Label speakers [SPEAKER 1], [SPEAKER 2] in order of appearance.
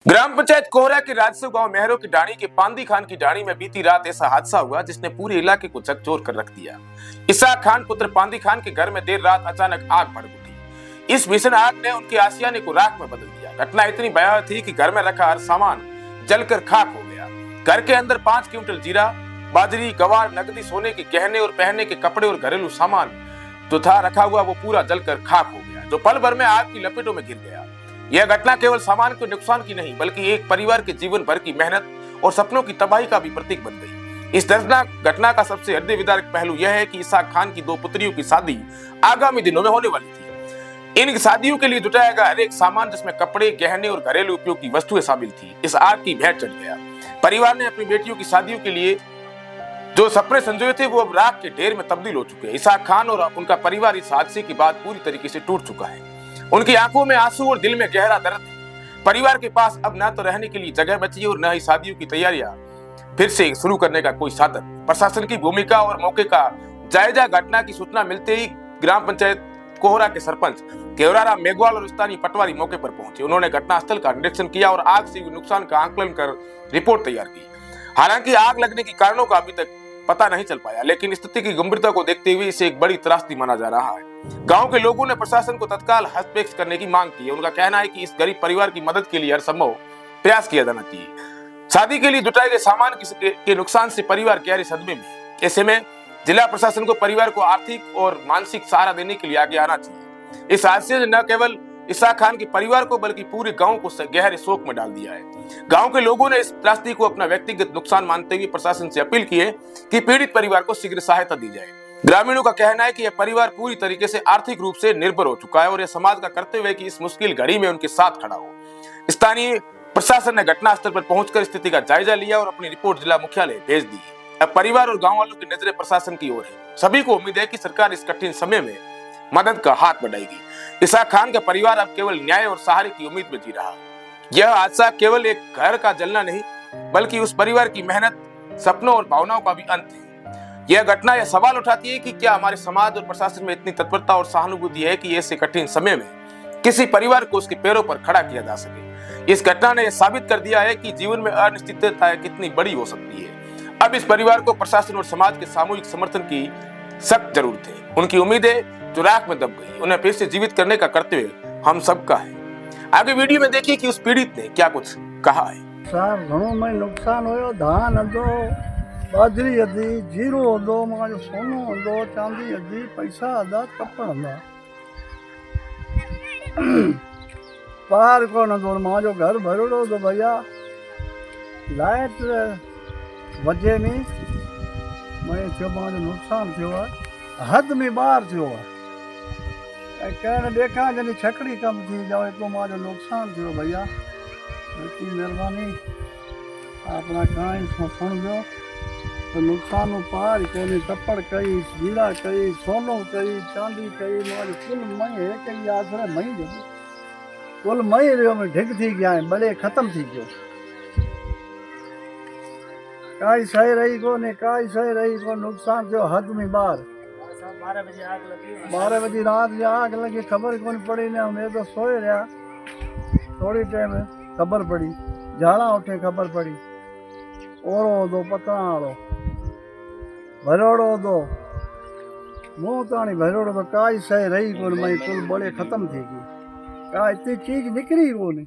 [SPEAKER 1] ग्राम पंचायत कोहरा के राजस्व गांव मेहरों की डाणी के पांदी खान की डाणी में बीती रात ऐसा हादसा हुआ जिसने पूरे इलाके को झकझोर कर रख दिया। इसाक खान पुत्र पांदी खान के घर में देर रात अचानक आग भड़क उठी। इस भीषण आग ने उनके आशियाने को राख में बदल दिया। घटना इतनी भयावह थी कि घर में रखा हर सामान जलकर खाक हो गया। घर के अंदर 5 क्विंटल जीरा, बाजरी, गवार, नकदी, सोने के गहने और पहनने के कपड़े और घरेलू सामान जो था रखा हुआ वो पूरा जलकर खाक हो गया, जो पल भर में आग की लपेटों में घिर गया। यह घटना केवल सामान के नुकसान की नहीं बल्कि एक परिवार के जीवन भर की मेहनत और सपनों की तबाही का भी प्रतीक बन गई। इस दर्दनाक घटना का सबसे हृदय विदारक पहलू यह है कि इसाक खान की 2 पुत्रियों की शादी आगामी दिनों में होने वाली थी। इन शादियों के लिए जुटाया गया हर एक सामान, जिसमें कपड़े, गहने और घरेलू उपयोग की वस्तुएं शामिल थी, इस आग की भेंट चढ़ गया। परिवार ने अपनी बेटियों की शादियों के लिए जो सपने संजोए थे वो अब राख के ढेर में तब्दील हो चुके हैं। इसाक खान और उनका परिवार इस हादसे के बाद पूरी तरीके से टूट चुका है। उनकी आंखों में आंसू और दिल में गहरा दर्द है। परिवार के पास अब न तो रहने के लिए जगह बची है और न ही शादियों की तैयारियां फिर से शुरू करने का कोई साधन। प्रशासन की भूमिका और मौके का जायजा। घटना की सूचना मिलते ही ग्राम पंचायत कोहरा के सरपंच केवराराम मेघवाल और स्थानीय पटवारी मौके पर पहुंचे। उन्होंने घटनास्थल का निरीक्षण किया और आग से हुए नुकसान का आकलन कर रिपोर्ट तैयार की। हालांकि आग लगने के कारणों का अभी तक पता नहीं चल पाया, लेकिन स्थिति की गंभीरता को देखते हुए इसे एक बड़ी त्रासदी माना जा रहा है। गांव के लोगों ने प्रशासन को तत्काल हस्तक्षेप करने की मांग की है। उनका कहना है कि इस गरीब परिवार की मदद के लिए हर संभव प्रयास किया जाना चाहिए। शादी के लिए जुटाए गए सामान के नुकसान से परिवार गहरे सदमे में। ऐसे में जिला प्रशासन को परिवार को आर्थिक और मानसिक सहारा देने के लिए आगे आना चाहिए। इस हादसे ने न केवल इसाक खान के परिवार को बल्कि पूरे गांव को गहरे शोक में डाल दिया है। गांव के लोगों ने इस त्रासदी को अपना व्यक्तिगत नुकसान मानते हुए प्रशासन से अपील की है कि पीड़ित परिवार को शीघ्र सहायता दी जाए। ग्रामीणों का कहना है कि यह परिवार पूरी तरीके से आर्थिक रूप से निर्भर हो चुका है और यह समाज का कर्तव्य है कि इस मुश्किल घड़ी में उनके साथ खड़ा हो। स्थानीय प्रशासन ने घटनास्थल पर पहुंचकर स्थिति का जायजा लिया और अपनी रिपोर्ट जिला मुख्यालय भेज दी। अब परिवार और गाँव वालों की नजरें प्रशासन की ओर है। सभी को उम्मीद है कि सरकार इस कठिन समय में मदद का हाथ बढ़ाएगी। इसाक खान का परिवार अब केवल न्याय और सहारे की उम्मीद में जी रहा। यह हादसा केवल एक घर का जलना नहीं बल्कि उस परिवार की मेहनत, सपनों और भावनाओं का भी अंत है। यह घटना यह सवाल उठाती है कि क्या हमारे समाज और प्रशासन में इतनी तत्परता और सहानुभूति है कि ऐसे कठिन समय में किसी परिवार को उसके पैरों पर खड़ा किया जा सके। इस घटना ने यह साबित कर दिया है कि जीवन में अनिश्चितता कितनी बड़ी हो सकती है। अब इस परिवार को प्रशासन और समाज के सामूहिक समर्थन की सख्त जरूरत है। उनकी उम्मीदें जो राख में दब गई, उन्हें फिर से जीवित करने का कर्तव्य हम सबका है। आगे वीडियो में देखिए कि उस पीड़ित ने क्या कुछ कहा है।
[SPEAKER 2] सर घणो में नुकसान होयो। धान हदो, बाजरी हदी, जीरो हदो, माजो सोनो हदो, चांदी हदी, पैसा हदा, कपड़ हदा। पार को न दो माजो घर भरोड़ो दो भैया। लाइट वजे में मैं थियो माजो नुकसान थियो है, हद में बाहर थियो है। कहने देखा जनी छकड़ी कम थी जाओ तो माजो नुकसान थियो भैया। इतनी मेहरबानी अपना कहानी सुन दो तो नुकसान पार कोई कपड़ कई, जीरा कई, सोनो कई, चांदी कई, माजो कुल मई है कई आसरे मई जो कुल मई रहो में ढिग थी गया है, बड़े खत्म थी गयो। काई सही रही को ने काई सही रही को, नुकसान थियो हद में बार। 12 बजे रात में आग लगी, खबर कौन पड़ी ना। मैं तो सोए रहा, थोड़ी टाइम खबर पड़ी, झाड़ा उठे खबर पड़ी। ओरो दो पतराड़ो भरोड़ो दो मुंह ताणी भरोड़ो तो काई सही रही कौन, मई कुल बड़े खत्म थी गई। का इतनी चीज निकली को नहीं।